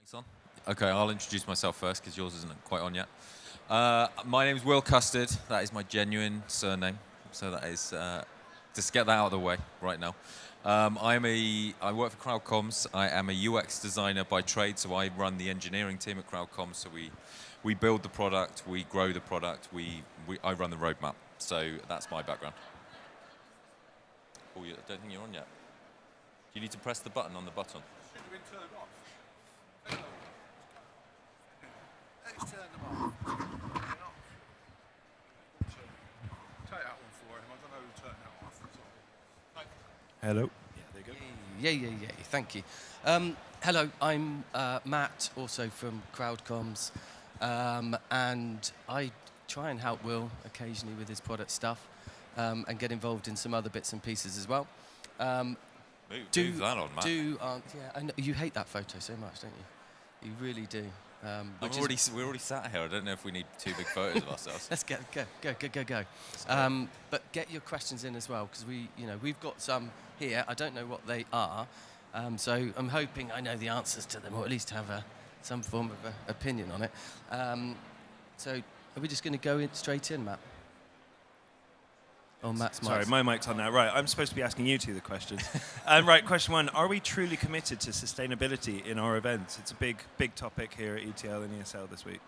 It's on? Okay, I'll introduce myself first because yours isn't quite on yet. My name is Will Custard. That is my genuine surname. So that is, just get that out of the way right now. I work for CrowdComms. I am a UX designer by trade, so I run the engineering team at CrowdComms. So we build the product, we grow the product, I run the roadmap. So that's my background. Oh, I don't think you're on yet. You need to press the button on the button. Should have been turned off. Let's turn them off. Take that one for him. I don't know who turned that off. Hello. Yeah, there you go. Yeah. Thank you. Hello, I'm Matt, also from CrowdComms, and I try and help Will occasionally with his product stuff, and get involved in some other bits and pieces as well. Move that on, Matt. Yeah, I know, you hate that photo so much, don't you? You really do. We're already sat here. I don't know if we need two big photos of ourselves. Let's go. But get your questions in as well, because we've got some here. I don't know what they are, so I'm hoping I know the answers to them, or at least have some form of opinion on it. So are we just going to go straight in, Matt? Oh, Matt's Sorry, my mic's on now. Right, I'm supposed to be asking you two the questions. Right, question one. Are we truly committed to sustainability in our events? It's a big topic here at ETL and ESL this week.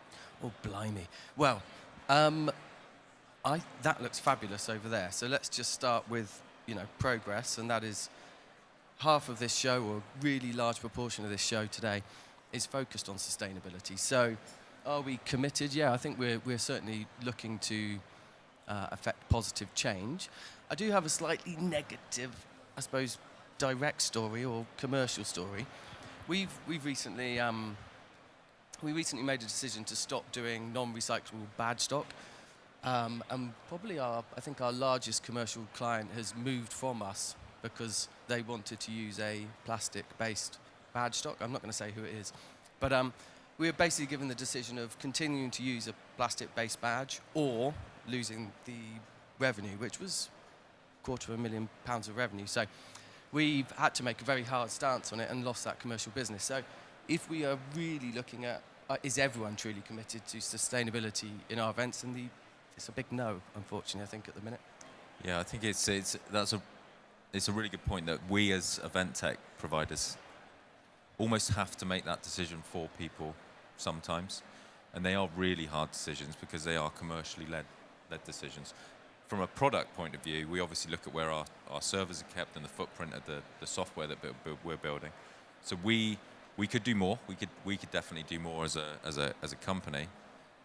Oh, blimey. Well, that looks fabulous over there. So let's just start with, progress, and that is half of this show, or a really large proportion of this show today, is focused on sustainability. So are we committed? Yeah, I think we're certainly looking to affect positive change. I do have a slightly negative, I suppose, direct story or commercial story. We've recently made a decision to stop doing non-recyclable badge stock, and probably I think our largest commercial client has moved from us because they wanted to use a plastic-based badge stock. I'm not going to say who it is, but we were basically given the decision of continuing to use a plastic-based badge or losing the revenue, which was £250,000 of revenue. So we've had to make a very hard stance on it and lost that commercial business. So if we are really looking at, is everyone truly committed to sustainability in our events? And it's a big no, unfortunately, I think, at the minute. Yeah, I think it's a really good point that we as event tech providers almost have to make that decision for people sometimes. And they are really hard decisions because they are commercially led decisions. From a product point of view, we obviously look at where our servers are kept and the footprint of the software that we're building. So we could do more. We could definitely do more as a company.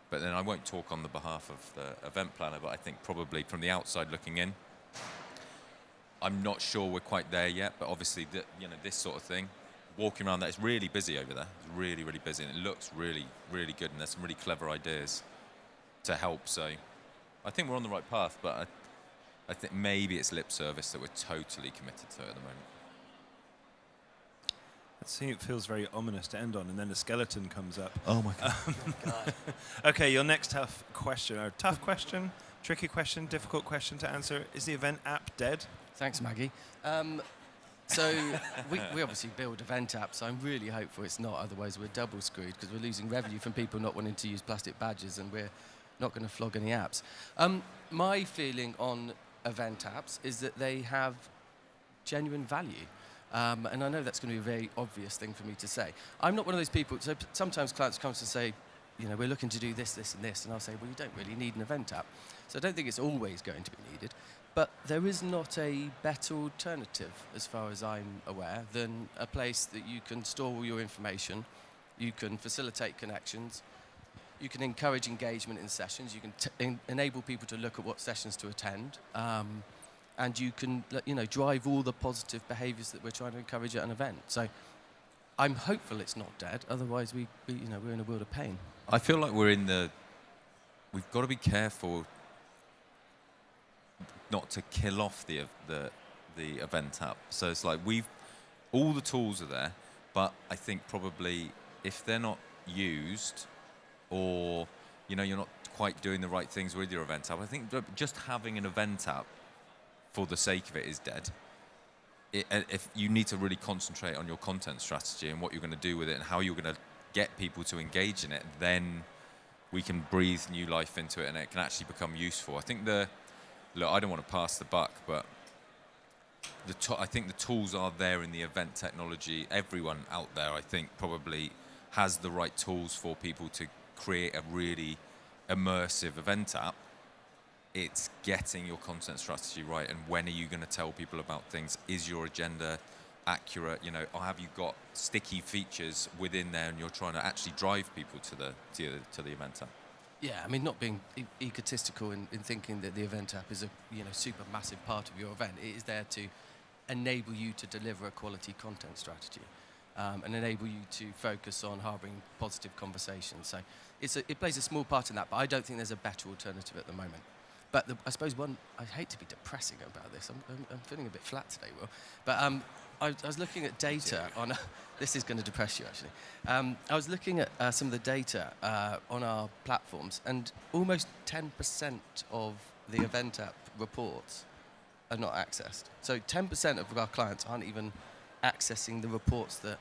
But then I won't talk on the behalf of the event planner, but I think probably from the outside looking in, I'm not sure we're quite there yet. But obviously, this sort of thing, walking around there, it's really busy over there. It's really, really busy, and it looks really, really good. And there's some really clever ideas to help. So I think we're on the right path, but I think maybe it's lip service that we're totally committed to at the moment. It feels very ominous to end on, and then the skeleton comes up. Oh my God. Okay, your next tough question, tricky question, difficult question to answer. Is the event app dead? Thanks, Maggie. So we obviously build event apps, so I'm really hopeful it's not, otherwise we're double screwed because we're losing revenue from people not wanting to use plastic badges, and we're not going to flog any apps. My feeling on event apps is that they have genuine value. And I know that's going to be a very obvious thing for me to say. I'm not one of those people, so sometimes clients come to say, we're looking to do this, this, and this, and I'll say, well, you don't really need an event app. So I don't think it's always going to be needed. But there is not a better alternative, as far as I'm aware, than a place that you can store all your information, you can facilitate connections, you can encourage engagement in sessions, you can enable people to look at what sessions to attend, and you can drive all the positive behaviours that we're trying to encourage at an event. So I'm hopeful it's not dead, otherwise we're in a world of pain. I feel like we've got to be careful not to kill off the event app. So it's like all the tools are there, but I think probably if they're not used, or you're not quite doing the right things with your event app, I think just having an event app for the sake of it is dead. If you need to really concentrate on your content strategy and what you're going to do with it and how you're going to get people to engage in it, then we can breathe new life into it and it can actually become useful. I think look, I don't want to pass the buck, but I think the tools are there in the event technology. Everyone out there, I think, probably has the right tools for people to create a really immersive event app. It's getting your content strategy right, and when are you going to tell people about things? Is your agenda accurate? You know, or have you got sticky features within there, and you're trying to actually drive people to the event app? Yeah, I mean, not being egotistical in thinking that the event app is a super massive part of your event. It is there to enable you to deliver a quality content strategy, and enable you to focus on harbouring positive conversations. So it plays a small part in that, but I don't think there's a better alternative at the moment. But I suppose I hate to be depressing about this. I'm feeling a bit flat today, Will. But I was looking at data on. This is going to depress you, actually. I was looking at some of the data on our platforms, and almost 10% of the event app reports are not accessed. So 10% of our clients aren't even accessing the reports that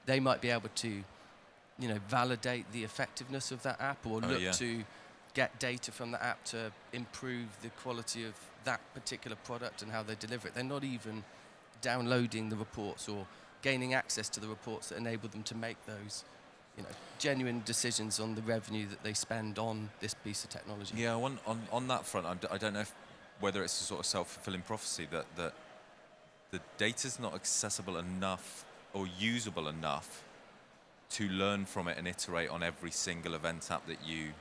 they might be able to, validate the effectiveness of that app, or look to get data from the app to improve the quality of that particular product and how they deliver it. They're not even downloading the reports or gaining access to the reports that enable them to make those, genuine decisions on the revenue that they spend on this piece of technology. Yeah, on that front, I don't know whether it's a sort of self-fulfilling prophecy that the data's not accessible enough or usable enough to learn from it and iterate on every single event app that you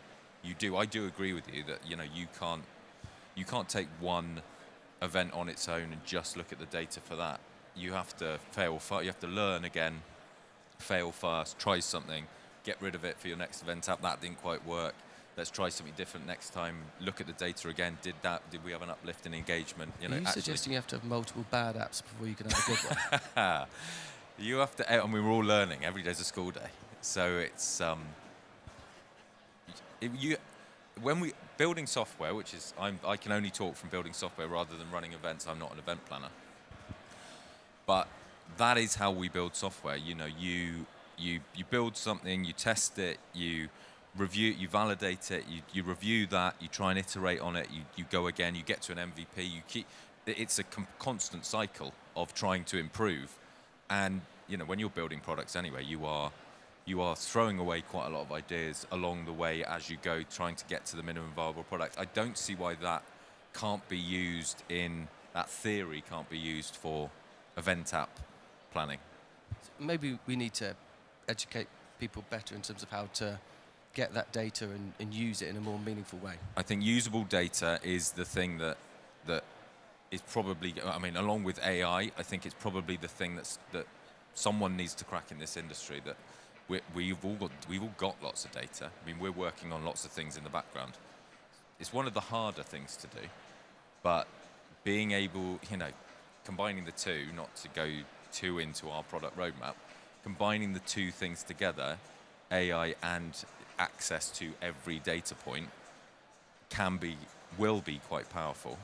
do. I do agree with you that you can't take one event on its own and just look at the data for that. You have to fail fast. You have to learn again, fail fast, try something, get rid of it for your next event app. That didn't quite work. Let's try something different next time. Look at the data again. Did we have an uplift in engagement? Are you suggesting you have to have multiple bad apps before you can have a good one? You have to, and we were all learning. Every day's a school day. So it's when we building software, which is I can only talk from building software rather than running events. I'm not an event planner, but that is how we build software. You build something, you test it, you review it, you validate it, you review that, you try and iterate on it, you go again, you get to an MVP. It's a constant cycle of trying to improve, and when you're building products anyway, you are throwing away quite a lot of ideas along the way as you go, trying to get to the minimum viable product. I don't see why that theory can't be used for event app planning. Maybe we need to educate people better in terms of how to get that data and use it in a more meaningful way. I think usable data is the thing that is probably, along with AI, I think it's probably the thing that someone needs to crack in this industry. That we've all got lots of data. We're working on lots of things in the background. It's one of the harder things to do, but being able, combining the two, not to go too into our product roadmap, combining the two things together, AI and access to every data point, will be quite powerful.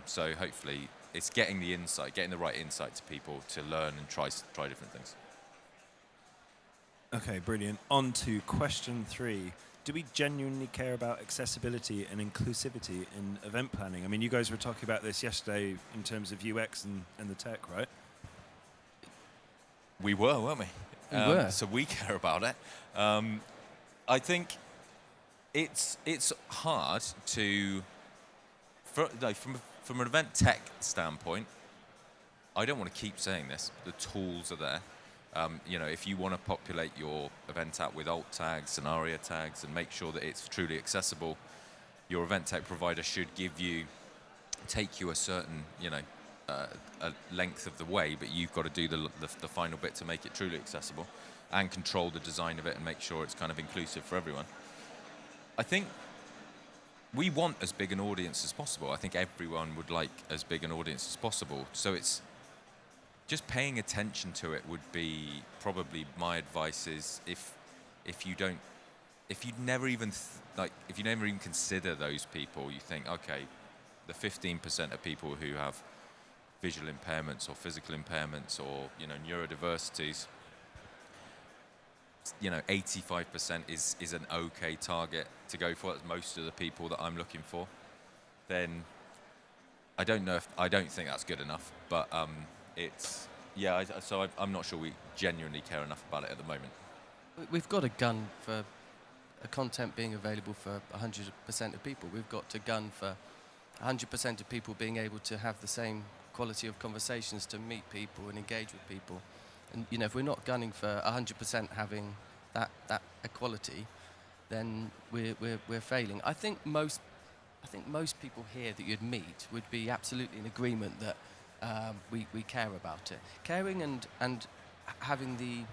So hopefully it's getting the right insight to people to learn and try different things. Okay, brilliant. On to question 3. Do we genuinely care about accessibility and inclusivity in event planning? You guys were talking about this yesterday in terms of UX and the tech, right? We were, weren't we? We were. So we care about it. I think it's hard to, from an event tech standpoint, I don't want to keep saying this. The tools are there. If you want to populate your event app with alt tags and ARIA tags and make sure that it's truly accessible, your event tech provider should take you a certain, a length of the way, but you've got to do the final bit to make it truly accessible and control the design of it and make sure it's kind of inclusive for everyone. I think we want as big an audience as possible. I think everyone would like as big an audience as possible. So it's just paying attention to it would be probably my advice. Is if you never even consider those people, you think, okay, the 15% of people who have visual impairments or physical impairments or neurodiversities, 85% is an okay target to go for. That's most of the people that I'm looking for. Then I don't think that's good enough. But I'm not sure we genuinely care enough about it at the moment. We've got a gun for content being available for 100% of people. We've got a gun for 100% of people being able to have the same quality of conversations, to meet people and engage with people. And if we're not gunning for 100% having that equality, then we're failing. I think most people here that you'd meet would be absolutely in agreement that we care about it. Caring and having the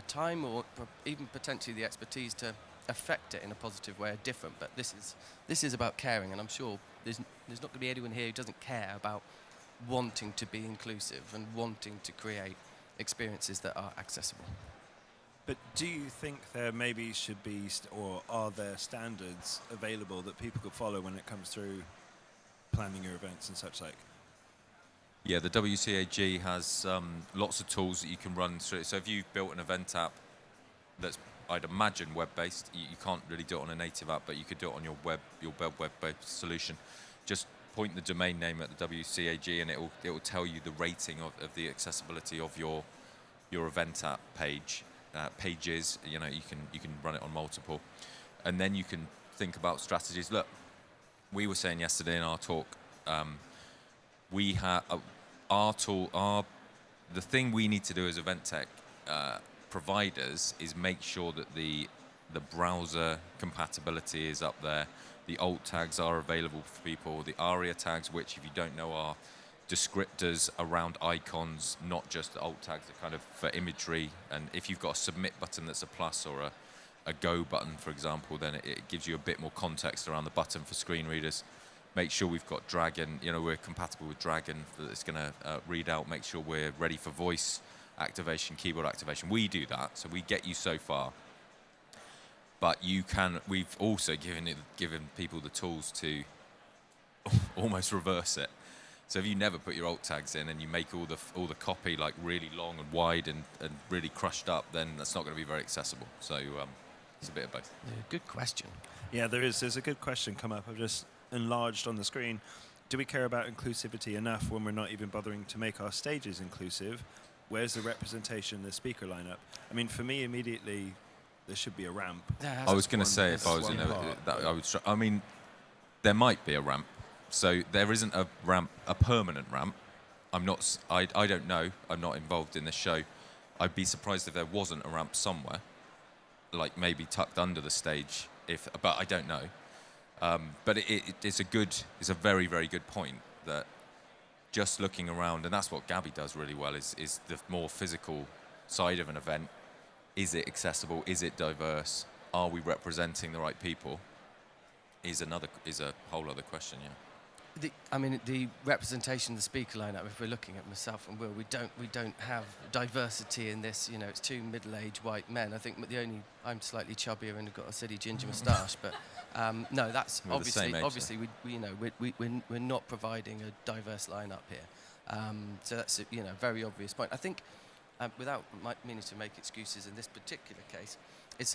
time or even potentially the expertise to affect it in a positive way are different. But this is about caring, and I'm sure there's not going to be anyone here who doesn't care about wanting to be inclusive and wanting to create experiences that are accessible. But do you think there maybe should be, or are there standards available that people could follow when it comes through planning your events and such like? Yeah, the WCAG has lots of tools that you can run through. So if you've built an event app that's, I'd imagine, web-based, you can't really do it on a native app, but you could do it on your web-based solution. Just point the domain name at the WCAG, and it will tell you the rating of the accessibility of your event app pages. You can run it on multiple, and then you can think about strategies. Look, we were saying yesterday in our talk, we have the thing we need to do as event tech providers is make sure that the browser compatibility is up there. The alt tags are available for people. The ARIA tags, which, if you don't know, are descriptors around icons, not just the alt tags, are kind of for imagery. And if you've got a submit button that's a plus or a go button, for example, then it gives you a bit more context around the button for screen readers. Make sure we've got Dragon, we're compatible with Dragon that it's going to read out. Make sure we're ready for voice activation, keyboard activation. We do that, so we get you so far. But we've also given people the tools to almost reverse it. So if you never put your alt tags in and you make all the copy like really long and wide and really crushed up, then that's not going to be very accessible. So it's a bit of both. Yeah, good question. Yeah, there's a good question come up. I've just enlarged on the screen. Do we care about inclusivity enough when we're not even bothering to make our stages inclusive? Where's the representation, the speaker lineup? I mean, for me, immediately, there should be a ramp. I was going to say, if I was I mean, there might be a ramp. So there isn't a ramp, a permanent ramp. I don't know. I'm not involved in this show. I'd be surprised if there wasn't a ramp somewhere, like maybe tucked under the stage. But I don't know. But it's a very, very good point that just looking around, and that's what Gabby does really well, is the more physical side of an event. Is it accessible? Is it diverse? Are we representing the right people? Is a whole other question, yeah. The representation of the speaker lineup, if we're looking at myself and Will, we don't have diversity in this. It's two middle-aged white men. I think I'm slightly chubbier and have got a silly ginger moustache, but no, that's we're obviously we're not providing a diverse lineup here. So that's a very obvious point. I think without meaning to make excuses in this particular case, it's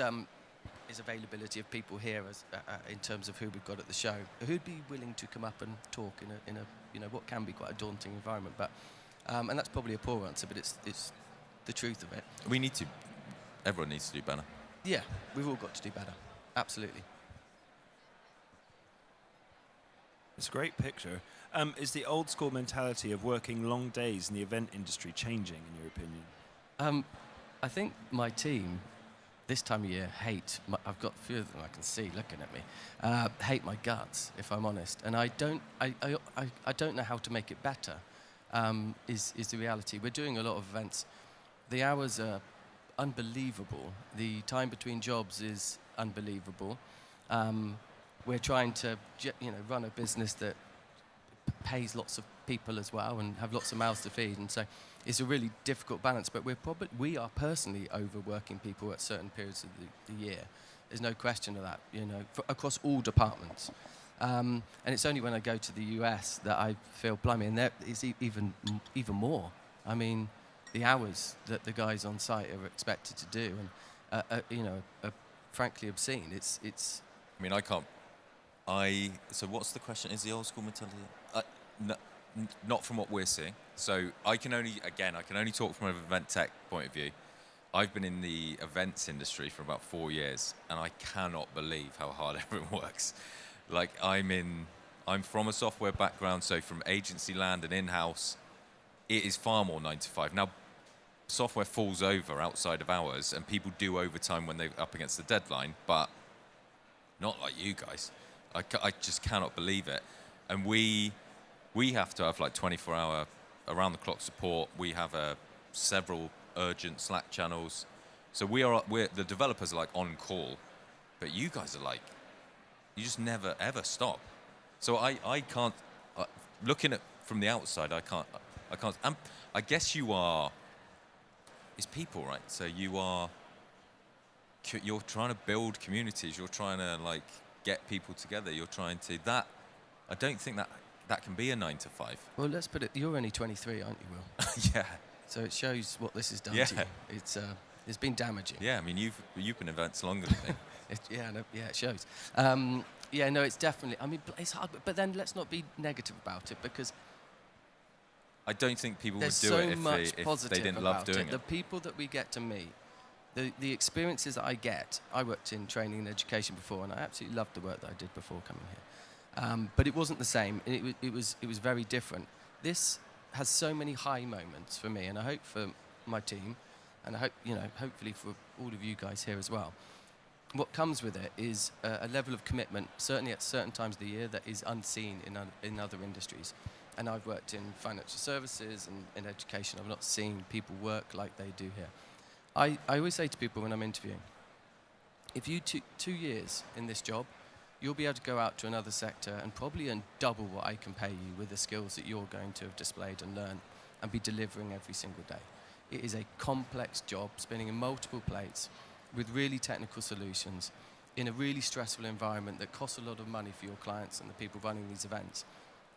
availability of people here as in terms of who we've got at the show, who'd be willing to come up and talk in a what can be quite a daunting environment. But and that's probably a poor answer, but it's the truth of it. Everyone needs to do better. Yeah, we've all got to do better. Absolutely. It's a great picture. Is the old school mentality of working long days in the event industry changing, in your opinion? I think my team this time of year I've got a few of them I can see looking at me, hate my guts, if I'm honest. And I don't know how to make it better, is the reality. We're doing a lot of events. The hours are unbelievable. The time between jobs is unbelievable. We're trying to run a business that pays lots of people as well and have lots of mouths to feed, and so it's a really difficult balance. But we are personally overworking people at certain periods of the year. There's no question of that, across all departments. And it's only when I go to the US that I feel blimey, and there is even more. I mean, the hours that the guys on site are expected to do, frankly obscene. It's I mean, so what's the question? Is the old school mentality? No, not from what we're seeing. So I can only talk from an event tech point of view. I've been in the events industry for about 4 years, and I cannot believe how hard everyone works. Like, I'm from a software background, so from agency land and in-house, it is far more 9 to 5. Now, software falls over outside of hours, and people do overtime when they're up against the deadline, but not like you guys. I just cannot believe it. And we have to have like 24-hour around-the-clock support. We have several urgent Slack channels. So we're the developers are like on call, but you guys are like, you just never ever stop. So I can't, looking at from the outside, I can't. I guess you are. It's people, right? So you're trying to build communities. You're trying to like get people together. You're trying to that. I don't think that can be a 9 to 5. Well, let's put it. You're only 23, aren't you, Will? Yeah. So it shows what this has done Yeah. to you. It's been damaging. Yeah. I mean, you've been in events longer than me. It shows. It's definitely. I mean, it's hard, but then let's not be negative about it, because I don't think people would there's do so it much if they positive didn't love about doing it. The it. people that we get to meet, the experiences that I get. I worked in training and education before, and I absolutely loved the work that I did before coming here. But it wasn't the same. And it was very different. This has so many high moments for me, and I hope for my team, and I hope hopefully for all of you guys here as well. What comes with it is a level of commitment, certainly at certain times of the year, that is unseen in other industries. And I've worked in financial services and in education. I've not seen people work like they do here. I always say to people when I'm interviewing, if you took 2 years in this job, you'll be able to go out to another sector and probably earn double what I can pay you with the skills that you're going to have displayed and learned and be delivering every single day. It is a complex job, spinning in multiple plates with really technical solutions in a really stressful environment that costs a lot of money for your clients and the people running these events.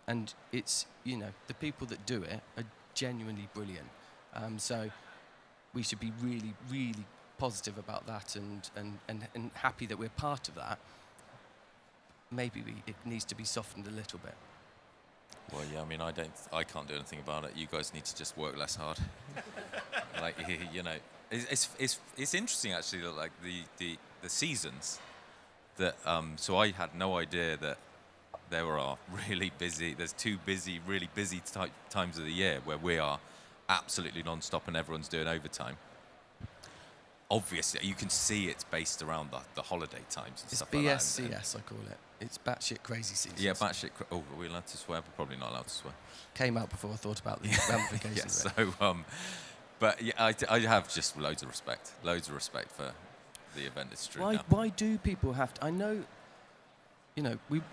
And it's, the people that do it are genuinely brilliant. So we should be really, really positive about that and happy that we're part of that. Maybe it needs to be softened a little bit. Well, yeah. I mean, I can't do anything about it. You guys need to just work less hard. Like, it's interesting actually that like the seasons that. So I had no idea that there are really busy. There's 2 really busy times of the year where we are absolutely non-stop and everyone's doing overtime. Obviously, you can see it's based around the holiday times and It's stuff like that. BSCS, I call it. It's batshit crazy season. Yeah, batshit. Oh, are we allowed to swear? We're probably not allowed to swear. Came out before I thought about the ramifications of it. So, but yeah, I have just loads of respect for the event industry. Why do people have to? I know,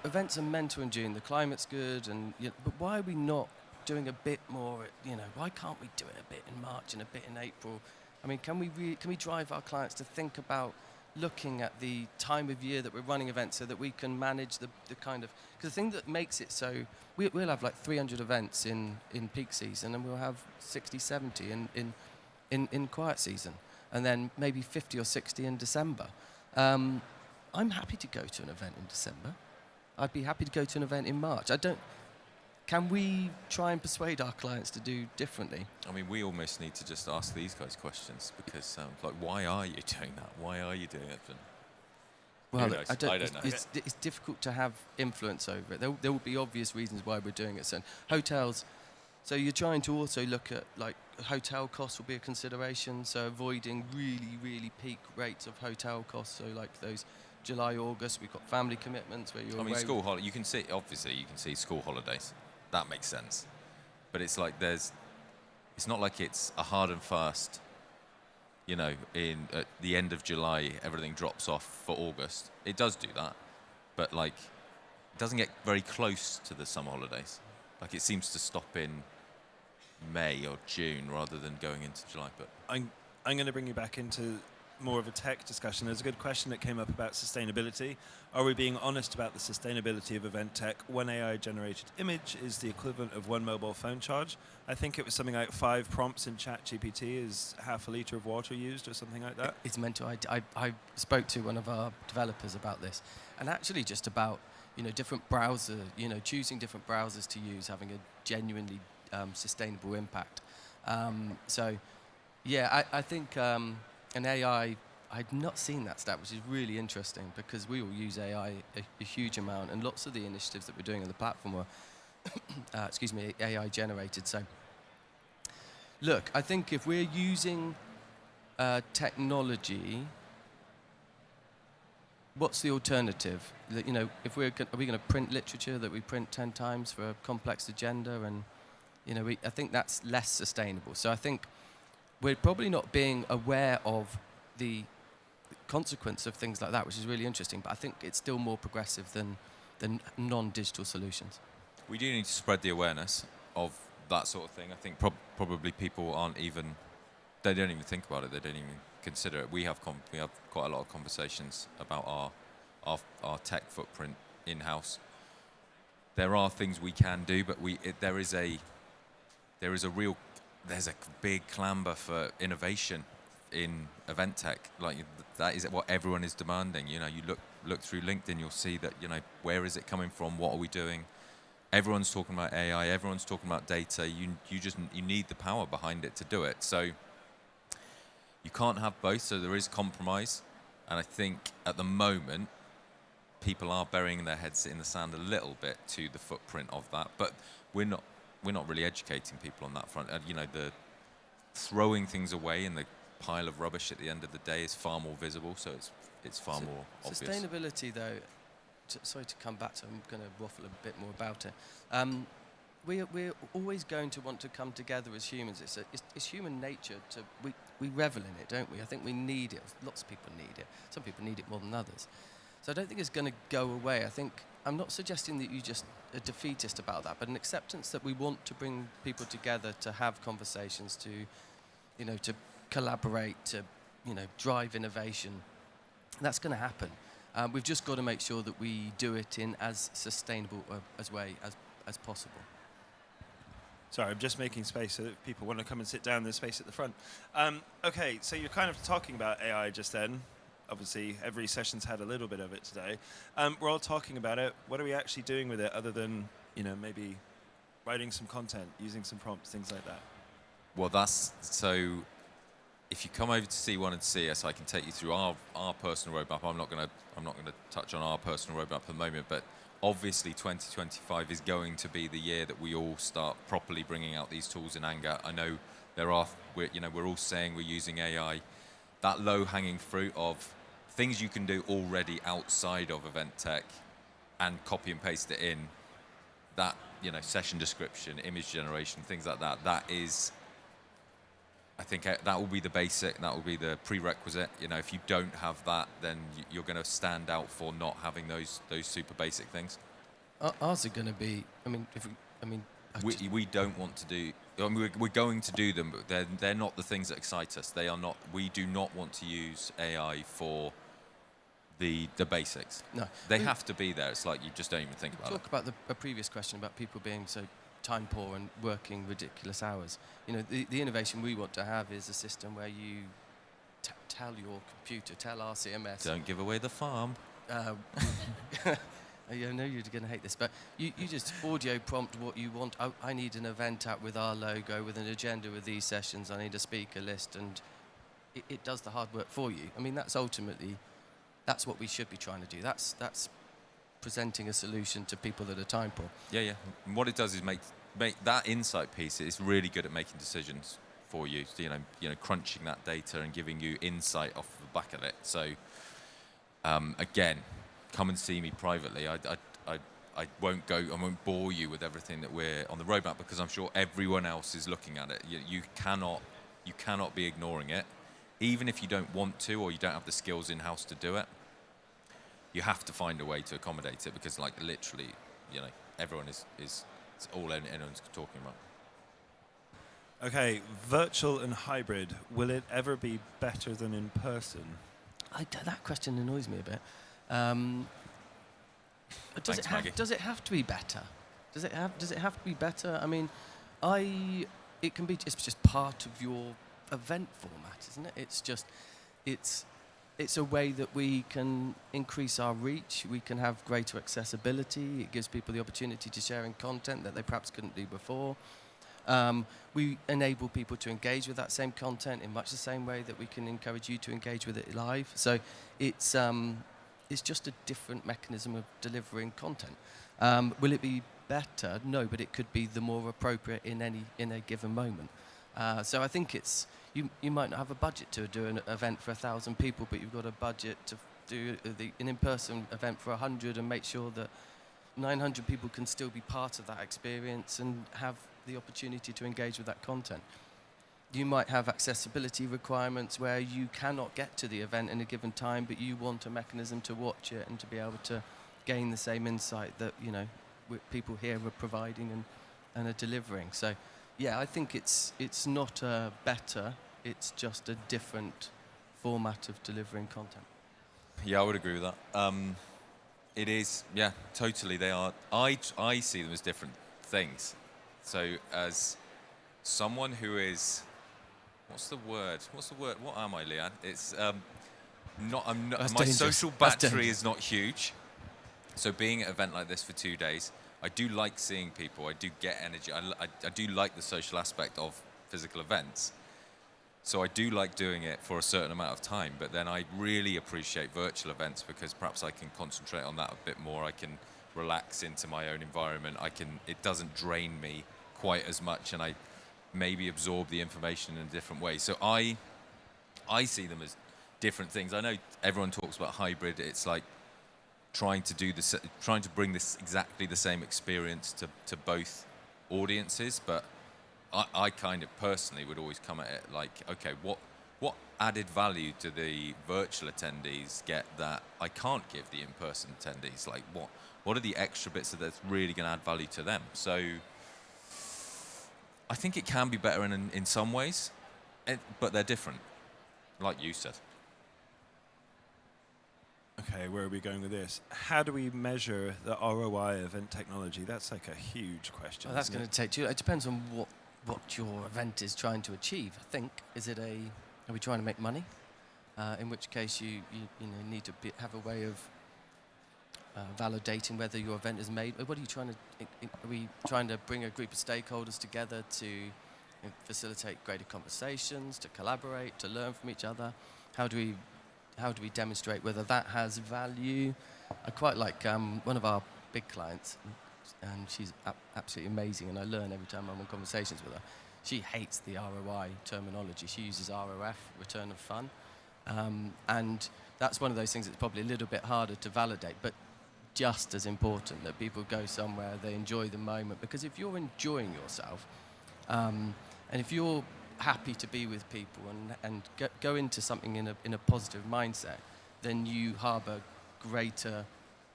events are meant to endure. The climate's good, but why are we not doing a bit more? Why can't we do it a bit in March and a bit in April? I mean, can we drive our clients to think about looking at the time of year that we're running events so that we can manage the kind of... Because the thing that makes it so... We'll have like 300 events in peak season, and we'll have 60, 70 in quiet season, and then maybe 50 or 60 in December. I'm happy to go to an event in December. I'd be happy to go to an event in March. Can we try and persuade our clients to do differently? I mean, we almost need to just ask these guys questions because, like, why are you doing that? Why are you doing it? Well, I don't know. It's difficult to have influence over it. There will be obvious reasons why we're doing it. So hotels. So you're trying to also look at, like, hotel costs will be a consideration. So avoiding really, really peak rates of hotel costs. So like those July, August, we've got family commitments where you're. I mean, school holiday. You can see school holidays. That makes sense, but it's like it's not like it's a hard and fast. At the end of July, everything drops off for August. It does do that, but like, it doesn't get very close to the summer holidays. Like, it seems to stop in May or June rather than going into July. But I'm going to bring you back into more of a tech discussion. There's a good question that came up about sustainability. Are we being honest about the sustainability of event tech? One AI-generated image is the equivalent of one mobile phone charge. I think it was something like 5 prompts in ChatGPT is half a litre of water used or something like that. It's mental. I spoke to one of our developers about this, and actually just about different choosing different browsers to use, having a genuinely sustainable impact. I think an AI, I'd not seen that stat, which is really interesting because we all use AI a huge amount, and lots of the initiatives that we're doing on the platform were, AI generated. So, look, I think if we're using technology, what's the alternative? If are we going to print literature that we print 10 times for a complex agenda, and I think that's less sustainable. So I think we're probably not being aware of the consequence of things like that, which is really interesting. But I think it's still more progressive than non-digital solutions. We do need to spread the awareness of that sort of thing. I think probably people they don't even think about it. They don't even consider it. We have quite a lot of conversations about our tech footprint in-house. There are things we can do, but there's a big clamber for innovation in event tech. Like that is what everyone is demanding. You look through LinkedIn, you'll see that where is it coming from? What are we doing? Everyone's talking about AI. Everyone's talking about data. You need the power behind it to do it. So you can't have both. So there is compromise, and I think at the moment people are burying their heads in the sand a little bit to the footprint of that. But we're not really educating people on that front. The throwing things away in the pile of rubbish at the end of the day is far more visible, so it's far more obvious. Sustainability, though, sorry to come back to, I'm going to waffle a bit more about it. We're always going to want to come together as humans. It's human nature we revel in it, don't we? I think we need it. Lots of people need it. Some people need it more than others. So I don't think it's going to go away. I'm not suggesting that you just are defeatist about that, but an acceptance that we want to bring people together to have conversations, to collaborate, to drive innovation. That's going to happen. We've just got to make sure that we do it in as sustainable as way as possible. Sorry, I'm just making space so that if people want to come and sit down, there's space at the front. Okay, so you're kind of talking about AI just then. Obviously, every session's had a little bit of it today. We're all talking about it. What are we actually doing with it other than, maybe writing some content, using some prompts, things like that? Well, if you come over to C1 and see us, I can take you through our personal roadmap. I'm not going to touch on our personal roadmap at the moment, but obviously 2025 is going to be the year that we all start properly bringing out these tools in anger. I know we're all saying we're using AI. That low-hanging fruit of things you can do already outside of event tech and copy and paste it in, that, session description, image generation, things like that, I think that will be the basic, that will be the prerequisite. If you don't have that, then you're going to stand out for not having those super basic things. Ours are going to be, we don't want to do. We're going to do them, but they're not the things that excite us. They are not. We do not want to use AI for the basics. No, they have to be there. It's like you just don't even think about it. Talk about a previous question about people being so time poor and working ridiculous hours. The innovation we want to have is a system where you tell your computer, tell RCMS. Don't give away the farm. I know you're going to hate this, but you just audio prompt what you want. I need an event out with our logo, with an agenda with these sessions. I need a speaker list, and it does the hard work for you. That's what we should be trying to do. That's presenting a solution to people that are time poor. Yeah. And what it does is make that insight piece. It's really good at making decisions for you. So, crunching that data and giving you insight off the back of it. So, again, come and see me privately. I won't bore you with everything that we're on the roadmap because I'm sure everyone else is looking at it. You cannot be ignoring it, even if you don't want to or you don't have the skills in house to do it. You have to find a way to accommodate it because, literally, everyone is all anyone's talking about. Okay, virtual and hybrid. Will it ever be better than in person? That question annoys me a bit. Does Thanks, Maggie. does it have to be better? Does it have to be better? I mean, it can be. It's just part of your event format, isn't it? It's a way that we can increase our reach. We can have greater accessibility. It gives people the opportunity to share in content that they perhaps couldn't do before. We enable people to engage with that same content in much the same way that we can encourage you to engage with it live. So it's just a different mechanism of delivering content. Will it be better? No, but it could be the more appropriate in a given moment. So I think you might not have a budget to do an event for 1,000 people, but you've got a budget to do an in-person event for 100 and make sure that 900 people can still be part of that experience and have the opportunity to engage with that content. You might have accessibility requirements where you cannot get to the event in a given time, but you want a mechanism to watch it and to be able to gain the same insight that people here are providing and are delivering. So, yeah, I think it's not better. It's just a different format of delivering content. Yeah, I would agree with that. It is, yeah, totally. They are. I see them as different things. So as someone who is, what's the word? What am I, Leanne? It's not. I'm not. That's My dangerous. social That's battery dangerous. is not huge. So being at an event like this for 2 days, I do like seeing people. I do get energy. I do like the social aspect of physical events. So I do like doing it for a certain amount of time, but then I really appreciate virtual events because perhaps I can concentrate on that a bit more. I can relax into my own environment. It doesn't drain me quite as much, and I maybe absorb the information in a different way. So I see them as different things. I know everyone talks about hybrid. It's like trying to bring this exactly the same experience to both audiences, but I kind of personally would always come at it like, okay, what added value do the virtual attendees get that I can't give the in-person attendees? Like, what are the extra bits that's really going to add value to them? So I think it can be better in some ways, but they're different, like you said. Okay, where are we going with this? How do we measure the ROI of event technology? That's like a huge question. Well, that's isn't going it? to take you. It depends on what your event is trying to achieve. I think are we trying to make money? In which case you need to have a way of validating whether your event is made. What are you trying to? Are we trying to bring a group of stakeholders together to facilitate greater conversations, to collaborate, to learn from each other? How do we demonstrate whether that has value? I quite like one of our big clients, and she's absolutely amazing, and I learn every time I'm in conversations with her. She hates the ROI terminology. She uses ROF, return of fun, and that's one of those things that's probably a little bit harder to validate, but just as important that people go somewhere, they enjoy the moment, because if you're enjoying yourself, and if you're happy to be with people and go into something in a positive mindset, then you harbour greater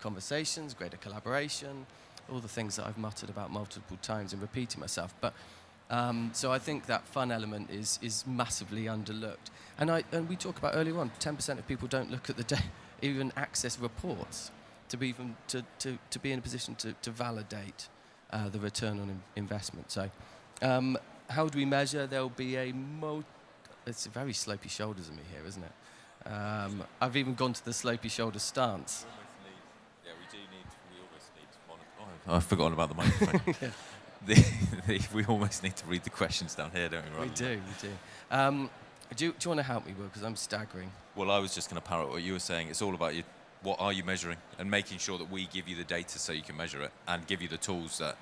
conversations, greater collaboration, all the things that I've muttered about multiple times and repeating myself. But so I think that fun element is massively underlooked. And we talked about earlier on, 10% of people don't look at the even access reports to be in a position to validate the return on investment. So. How do we measure? There'll be it's very slopey shoulders of me here, isn't it? I've even gone to the slopey shoulder stance. We almost need to monitor. Oh, I've forgotten about the microphone. We almost need to read the questions down here, don't we? We do. Do you want to help me, Will? Because I'm staggering. Well, I was just going to parrot what you were saying. It's all about what are you measuring, and making sure that we give you the data so you can measure it, and give you the tools that,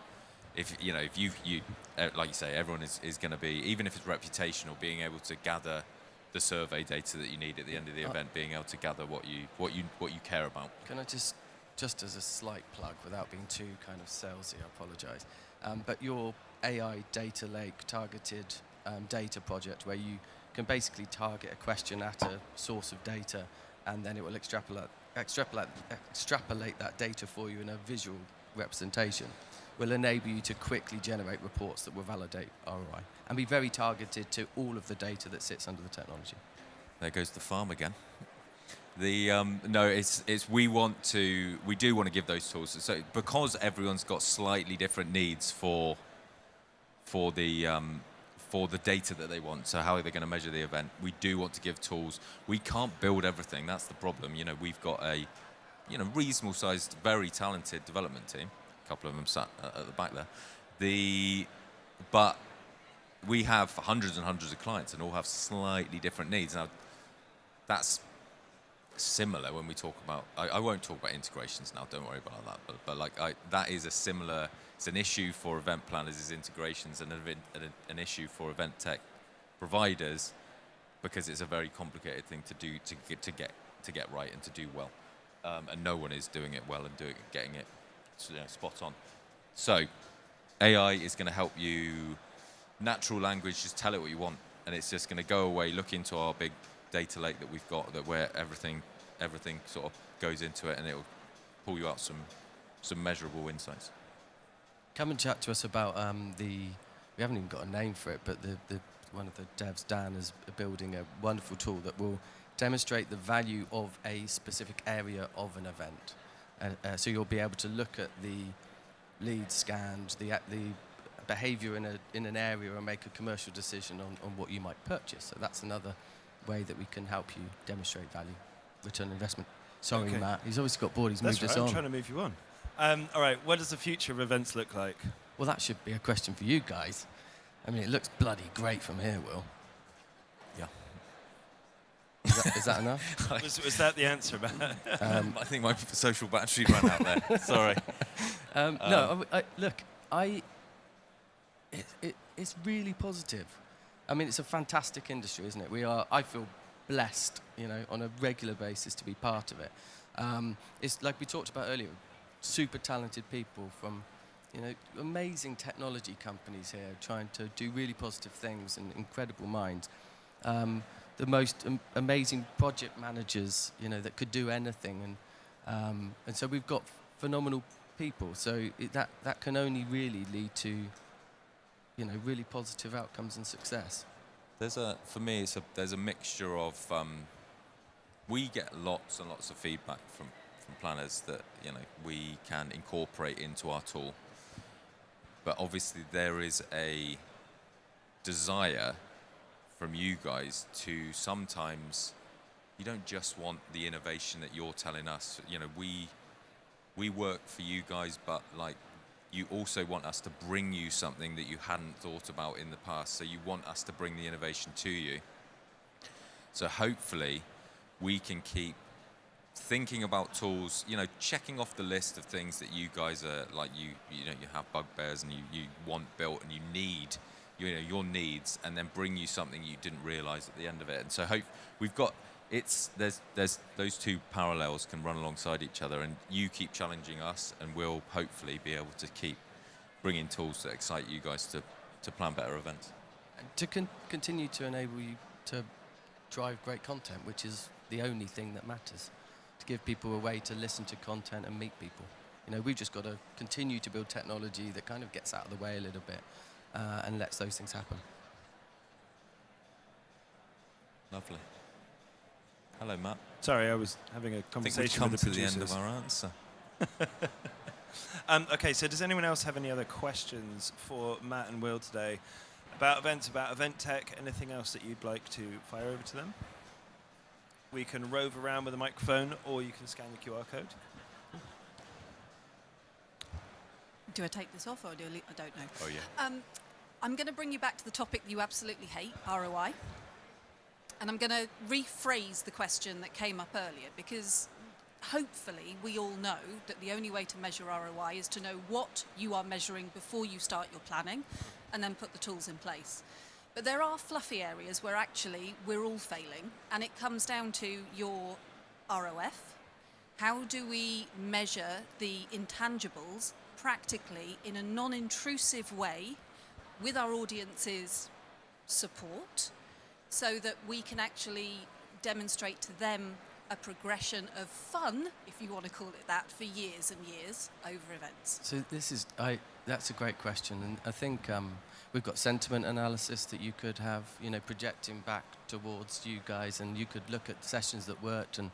if you like you say, everyone is going to be, even if it's reputational, being able to gather the survey data that you need at the end of the event, being able to gather what you care about. Can I just as a slight plug, without being too kind of salesy, I apologise, but your AI data lake targeted data project, where you can basically target a question at a source of data, and then it will extrapolate that data for you in a visual representation. will enable you to quickly generate reports that will validate ROI and be very targeted to all of the data that sits under the technology. There goes the farm again. No, it's we do want to give those tools. So because everyone's got slightly different needs for the data that they want. So how are they going to measure the event? We do want to give tools. We can't build everything. That's the problem. We've got a reasonable sized, very talented development team. A couple of them sat at the back there. But we have hundreds and hundreds of clients and all have slightly different needs. Now, that's similar when we talk about, I won't talk about integrations now, don't worry about that, but that is a similar, it's an issue for event planners is integrations and an issue for event tech providers because it's a very complicated thing to do to get right and to do well. And no one is doing it well and getting it spot on. So AI is going to help you, natural language, just tell it what you want, and it's just going to go away, look into our big data lake that we've got, where everything sort of goes into it, and it'll pull you out some measurable insights. Come and chat to us about we haven't even got a name for it, but one of the devs, Dan, is building a wonderful tool that will demonstrate the value of a specific area of an event. So you'll be able to look at the lead scans, the behavior in an area and make a commercial decision on what you might purchase. So that's another way that we can help you demonstrate value, return on investment. Sorry, Okay. Matt. He's obviously got bored. He's moved us I'm on. trying to move you on. All right, what does the future of events look like? Well, that should be a question for you guys. I mean, it looks bloody great from here, Will. Yeah. Is that enough? Was that the answer, Matt? I think my social battery ran out there. Sorry. No, look, it's really positive. I mean, it's a fantastic industry, isn't it? I feel blessed, on a regular basis to be part of it. It's like we talked about earlier, super talented people from, amazing technology companies here trying to do really positive things and incredible minds. The most amazing project managers, that could do anything. And so we've got phenomenal people. So that can only really lead to, really positive outcomes and success. For me, there's a mixture of, we get lots and lots of feedback from planners that, we can incorporate into our tool. But obviously there is a desire from you guys to sometimes, you don't just want the innovation that you're telling us. We work for you guys, but you also want us to bring you something that you hadn't thought about in the past. So you want us to bring the innovation to you. So hopefully we can keep thinking about tools, checking off the list of things that you guys are you have bugbears and you want built and you need, your needs, and then bring you something you didn't realize at the end of it. And so we've got, there's those two parallels can run alongside each other, and you keep challenging us, and we'll hopefully be able to keep bringing tools that excite you guys to plan better events. And to continue to enable you to drive great content, which is the only thing that matters. To give people a way to listen to content and meet people. We've just got to continue to build technology that kind of gets out of the way a little bit and lets those things happen. Lovely. Hello, Matt. Sorry, I was having a I think conversation we've come with the to the end producers. of our answer. Okay, so does anyone else have any other questions for Matt and Will today about events, about event tech, anything else that you'd like to fire over to them? We can rove around with a microphone, or you can scan the QR code. Do I take this off, or do I don't know. Oh, yeah. I'm going to bring you back to the topic you absolutely hate, ROI. And I'm going to rephrase the question that came up earlier, because hopefully we all know that the only way to measure ROI is to know what you are measuring before you start your planning and then put the tools in place. But there are fluffy areas where actually we're all failing, and it comes down to your ROF. How do we measure the intangibles practically in a non-intrusive way with our audience's support, so that we can actually demonstrate to them a progression of fun, if you want to call it that, for years and years over events? So that's a great question, and I think we've got sentiment analysis that you could have, projecting back towards you guys, and you could look at sessions that worked and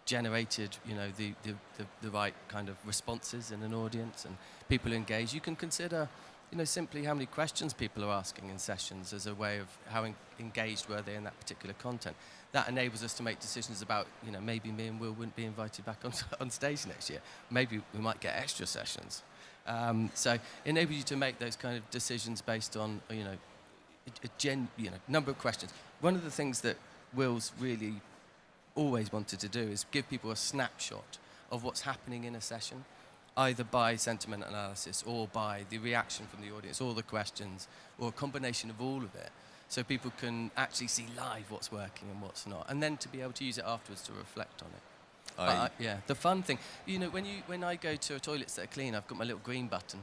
generated, the right kind of responses in an audience and people engage. You can consider, simply how many questions people are asking in sessions as a way of how engaged were they in that particular content. That enables us to make decisions about, maybe me and Will wouldn't be invited back on stage next year. Maybe we might get extra sessions. So enable you to make those kind of decisions based on, number of questions. One of the things that Will's really always wanted to do is give people a snapshot of what's happening in a session, either by sentiment analysis or by the reaction from the audience, or the questions, or a combination of all of it, so people can actually see live what's working and what's not, and then to be able to use it afterwards to reflect on it. Yeah, the fun thing, when I go to toilets that are clean, I've got my little green button.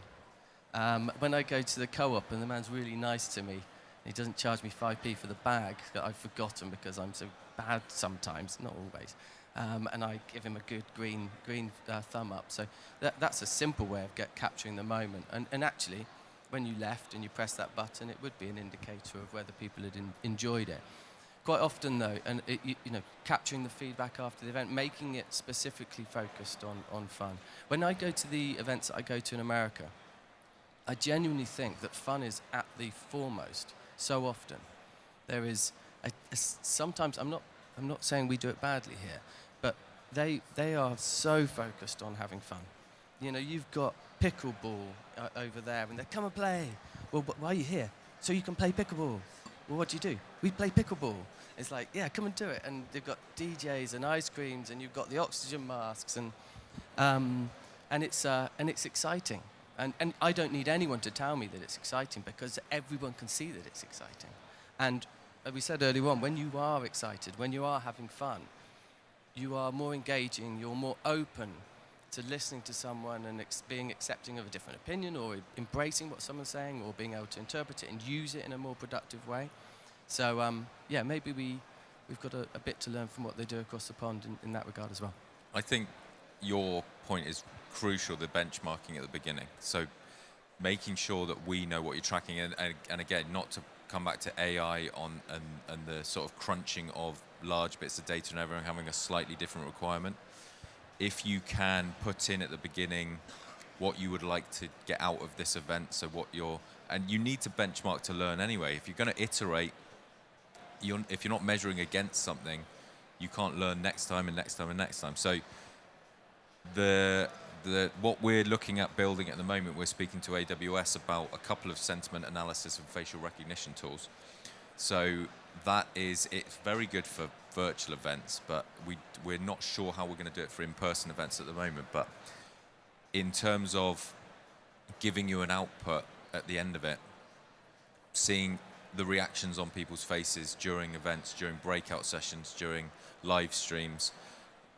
When I go to the co-op and the man's really nice to me, he doesn't charge me 5p for the bag that I've forgotten because I'm so bad sometimes, not always. And I give him a good green thumb up. So that's a simple way of capturing the moment. And actually, when you left and you press that button, it would be an indicator of whether people had enjoyed it. Quite often, though, and capturing the feedback after the event, making it specifically focused on fun. When I go to the events that I go to in America, I genuinely think that fun is at the foremost. So often, there is sometimes I'm not saying we do it badly here, but they are so focused on having fun. You've got pickleball over there, and they come and play. Well, why are you here? So you can play pickleball. Well, what do? We play pickleball. It's like, yeah, come and do it. And they've got DJs and ice creams, and you've got the oxygen masks, and it's exciting. And I don't need anyone to tell me that it's exciting, because everyone can see that it's exciting. And as we said earlier on, when you are excited, when you are having fun, you are more engaging, you're more open to listening to someone and being accepting of a different opinion, or embracing what someone's saying, or being able to interpret it and use it in a more productive way. So, maybe we've got a bit to learn from what they do across the pond in that regard as well. I think your point is crucial, the benchmarking at the beginning. So making sure that we know what you're tracking, and again, not to come back to AI and the sort of crunching of large bits of data and everyone having a slightly different requirement. If you can put in at the beginning what you would like to get out of this event, so and you need to benchmark to learn anyway. If you're going to iterate, if you're not measuring against something, you can't learn next time and next time and next time. So what we're looking at building at the moment, we're speaking to AWS about a couple of sentiment analysis and facial recognition tools. So it's very good for virtual events, but we're not sure how we're going to do it for in-person events at the moment. But in terms of giving you an output at the end of it, seeing the reactions on people's faces during events, during breakout sessions, during live streams,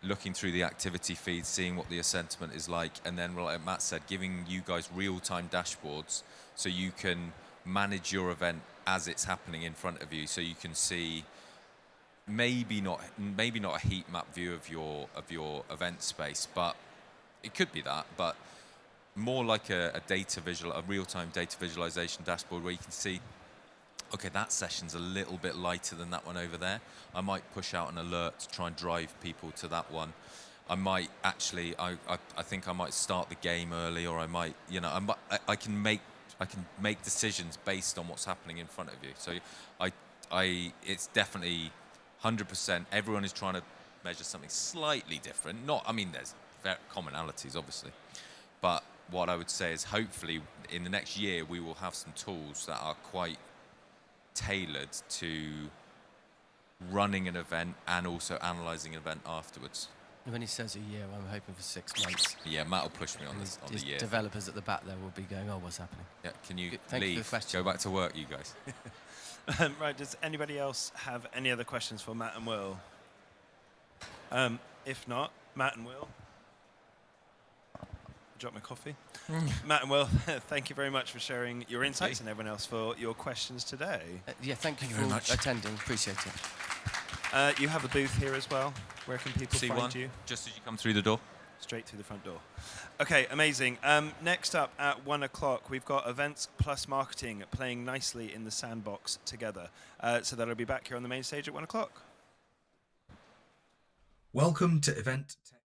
looking through the activity feeds, seeing what the sentiment is like, and then, like Matt said, giving you guys real-time dashboards so you can manage your event as it's happening in front of you, so you can see maybe not a heat map view of your event space, but it could be that, but more like a real-time data visualization dashboard where you can see, okay, that session's a little bit lighter than that one over there. I might push out an alert to try and drive people to that one. I might actually, I think I might start the game early, or I might, I can make decisions based on what's happening in front of you. So it's definitely 100%. Everyone is trying to measure something slightly different. There's commonalities, obviously. But what I would say is, hopefully, in the next year, we will have some tools that are quite tailored to running an event and also analysing an event afterwards. When he says a year, I'm hoping for 6 months. Yeah, Matt will push me on the year. Developers at the back there will be going, oh, what's happening? Yeah, can you Thank leave? You for the question. Go back to work, you guys. Right, does anybody else have any other questions for Matt and Will? If not, Matt and Will. Drop my coffee. Matt and Will, thank you very much for sharing your insights, and everyone else for your questions today. Thank you for attending. Appreciate it. You have a booth here as well. Where can people C1, find you? just as you come through the door. Straight through the front door. Okay, amazing. Next up at 1 o'clock, we've got events plus marketing playing nicely in the sandbox together. So that'll be back here on the main stage at 1 o'clock. Welcome to Event Tech.